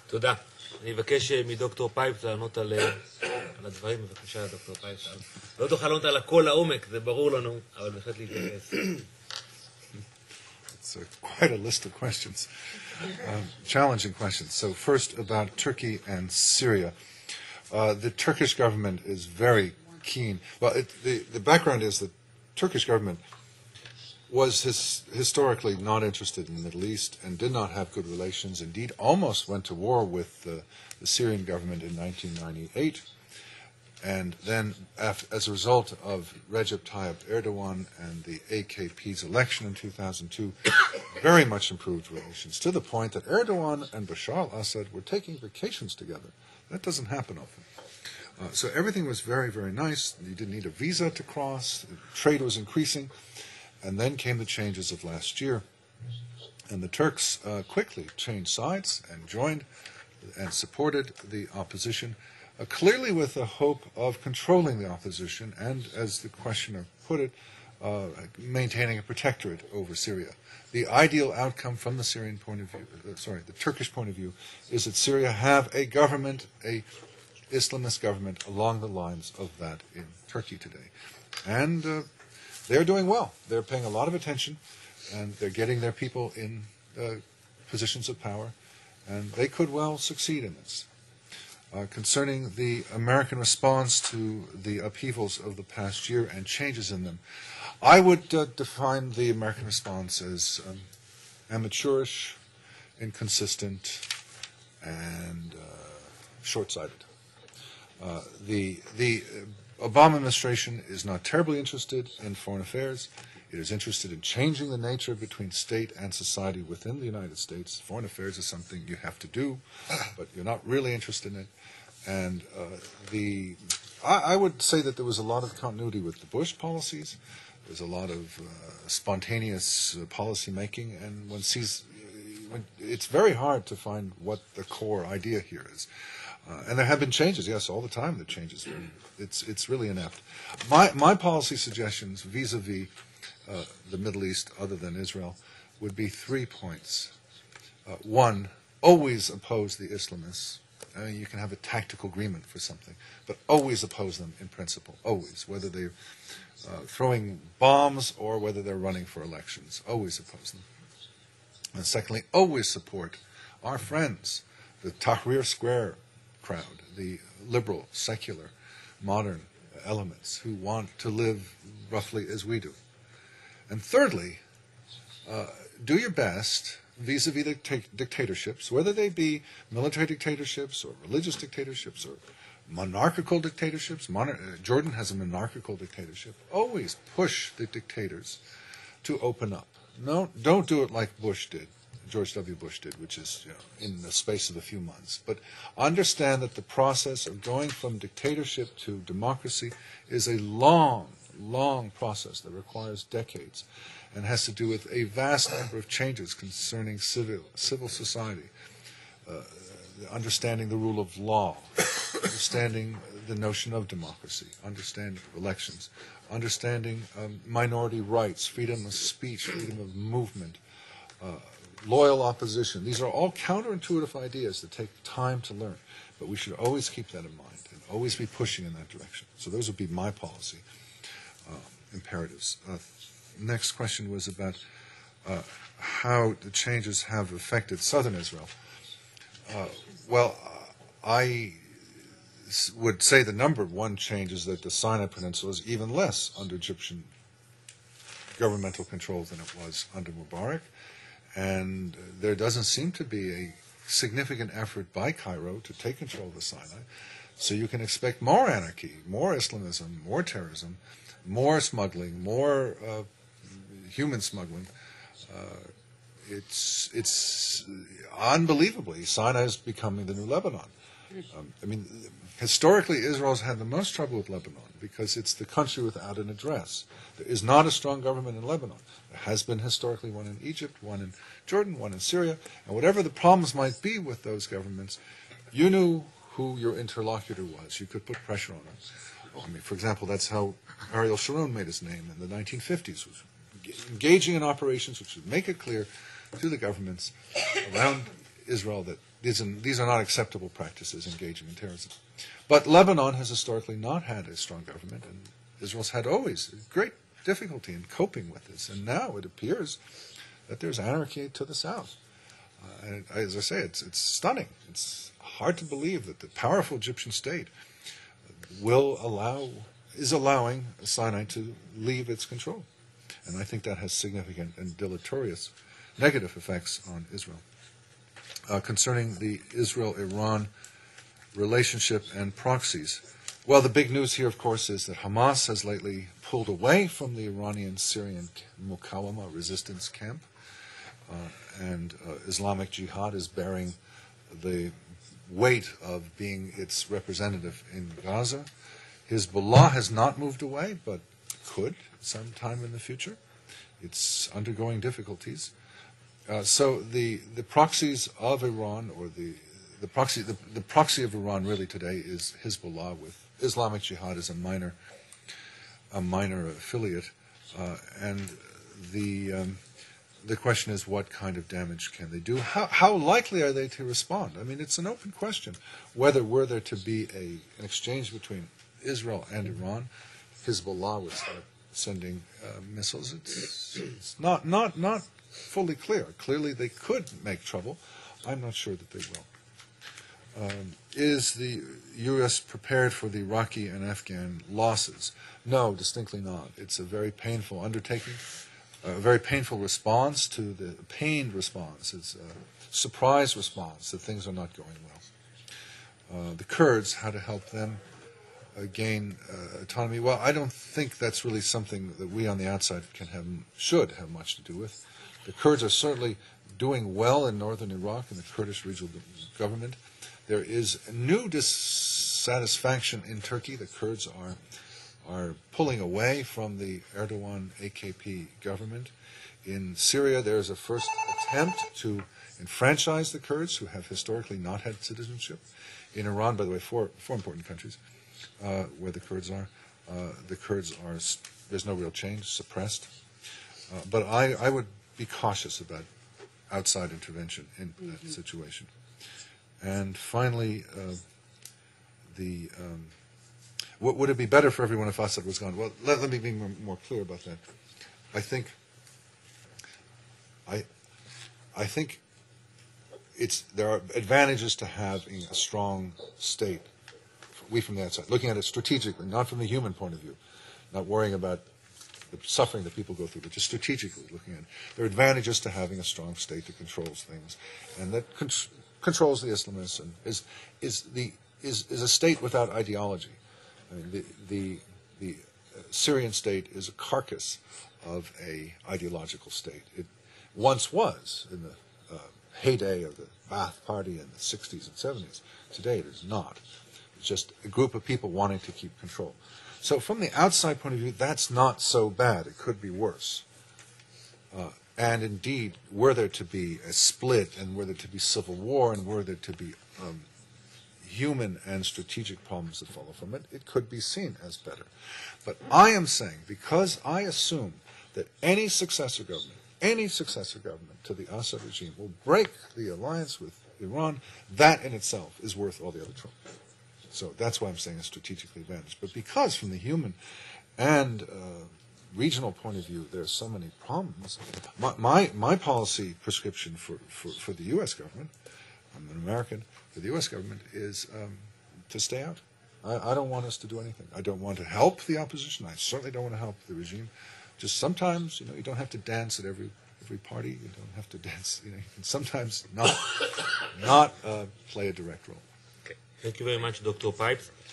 תודה. אני אבקש מדוקטור פייפס לענות על הדברים. בבקשה, דוקטור פייפס. לא תוכל לענות על הכל לעומק, זה ברור לנו, אבל בהחלט להתייחס. It's quite a list of questions, challenging questions. So first about Turkey and Syria. The Turkish government is very keen. Well, the background is that Turkish government was historically not interested in the Middle East and did not have good relations. Indeed, almost went to war with the Syrian government in 1998. And then, as a result of Recep Tayyip Erdogan and the AKP's election in 2002, very much improved relations, to the point that Erdogan and Bashar al-Assad were taking vacations together. That doesn't happen often. So everything was very, very nice. You didn't need a visa to cross. Trade was increasing. And then came the changes of last year. And the Turks quickly changed sides and joined and supported the opposition, clearly with the hope of controlling the opposition and, as the questioner put it, maintaining a protectorate over Syria. The ideal outcome from the Syrian point of view, the Turkish point of view, is that Syria have a government, a Islamist government, along the lines of that in Turkey today. And they're doing well. They're paying a lot of attention, and they're getting their people in positions of power, and they could well succeed in this. Concerning the American response to the upheavals of the past year and changes in them, I would define the American response as amateurish, inconsistent, and short-sighted. The Obama administration is not terribly interested in foreign affairs. It is interested in changing the nature between state and society within the United States. Foreign affairs is something you have to do, but you're not really interested in it. And I would say that there was a lot of continuity with the Bush policies. There's a lot of spontaneous policy making, and it's very hard to find what the core idea here is. And there have been changes, yes, all the time there are changes. It's really inept. My policy suggestions vis-a-vis the Middle East, other than Israel, would be 3 points. One, always oppose the Islamists. I mean, you can have a tactical agreement for something, but always oppose them in principle, always, whether they're throwing bombs or whether they're running for elections, always oppose them. And secondly, always support our friends, the Tahrir Square crowd, the liberal, secular, modern elements who want to live roughly as we do. And thirdly, do your best vis-a-vis dictatorships, whether they be military dictatorships or religious dictatorships or monarchical dictatorships. Jordan has a monarchical dictatorship. Always push the dictators to open up. No, don't do it like Bush did, George W. Bush did, which is in the space of a few months. But understand that the process of going from dictatorship to democracy is a long, long process that requires decades and has to do with a vast number of changes concerning civil society, understanding the rule of law, understanding the notion of democracy, understanding elections, understanding minority rights, freedom of speech, freedom of movement, loyal opposition. These are all counterintuitive ideas that take time to learn, but we should always keep that in mind and always be pushing in that direction. So those would be my policy imperatives. Next question was about how the changes have affected southern Israel. I would say the number one change is that the Sinai Peninsula is even less under Egyptian governmental control than it was under Mubarak. And there doesn't seem to be a significant effort by Cairo to take control of the Sinai. So you can expect more anarchy, more Islamism, more terrorism, more smuggling, more human smuggling. It's unbelievably, Sinai is becoming the new Lebanon. Historically, Israel's had the most trouble with Lebanon because it's the country without an address. There is not a strong government in Lebanon. There has been historically one in Egypt, one in Jordan, one in Syria, and whatever the problems might be with those governments, you knew who your interlocutor was. You could put pressure on them. For example, that's how Ariel Sharon made his name in the 1950s, was engaging in operations which would make it clear to the governments around Israel that these are not acceptable practices engaging in terrorism. But Lebanon has historically not had a strong government, and Israel's had always great difficulty in coping with this. And now it appears that there's anarchy to the south. And as I say, it's stunning. It's hard to believe that the powerful Egyptian state is allowing Sinai to leave its control. And I think that has significant and deleterious negative effects on Israel. Concerning the Israel-Iran relationship and proxies, well, the big news here, of course, is that Hamas has lately pulled away from the Iranian-Syrian Muqawama resistance camp, and Islamic Jihad is bearing the weight of being its representative in Gaza. Hezbollah has not moved away, but could sometime in the future. It's undergoing difficulties. So the proxies of Iran, or the proxy of Iran really today is Hezbollah, with Islamic Jihad as a minor affiliate, and the question is, what kind of damage can they do? How likely are they to respond? I mean, it's an open question. Were there to be an exchange between Israel and Iran, Hezbollah would start sending missiles. It's not fully clear. Clearly, they could make trouble. I'm not sure that they will. Is the U.S. prepared for the Iraqi and Afghan losses? No, distinctly not. It's a very painful undertaking, a very painful response to the pained response. It's a surprise response that things are not going well. The Kurds, how to help them gain autonomy? Well, I don't think that's really something that we on the outside should have much to do with. The Kurds are certainly doing well in northern Iraq in the Kurdish regional government. There is new dissatisfaction in Turkey. The Kurds are pulling away from the Erdogan AKP government. In Syria, there is a first attempt to enfranchise the Kurds, who have historically not had citizenship. In Iran, by the way, four important countries where the Kurds are, there's no real change, suppressed. But I would be cautious about outside intervention in that situation. And finally, would it be better for everyone if Assad was gone? Well, let me be more clear about that. I think there are advantages to having a strong state. We from the outside, looking at it strategically, not from the human point of view, not worrying about the suffering that people go through, but just strategically looking at it. There are advantages to having a strong state that controls things, and that controls the Islamists, and is a state without ideology. I mean, the Syrian state is a carcass of a ideological state. It once was in the heyday of the Ba'ath Party in the 60s and 70s. Today it is not. It's just a group of people wanting to keep control. So from the outside point of view, that's not so bad. It could be worse. And indeed, were there to be a split, and were there to be civil war, and were there to be human and strategic problems that follow from it, it could be seen as better. But I am saying, because I assume that any successor government to the Assad regime will break the alliance with Iran, that in itself is worth all the other trouble. So that's why I'm saying a strategically advantaged. But because from the human and regional point of view, there are so many problems, my policy prescription for the U.S. government, I'm an American, for the U.S. government is to stay out. I don't want us to do anything. I don't want to help the opposition. I certainly don't want to help the regime. Just sometimes, you don't have to dance at every party. You don't have to dance. You can sometimes not play a direct role. Okay. Thank you very much, Dr. Pipes.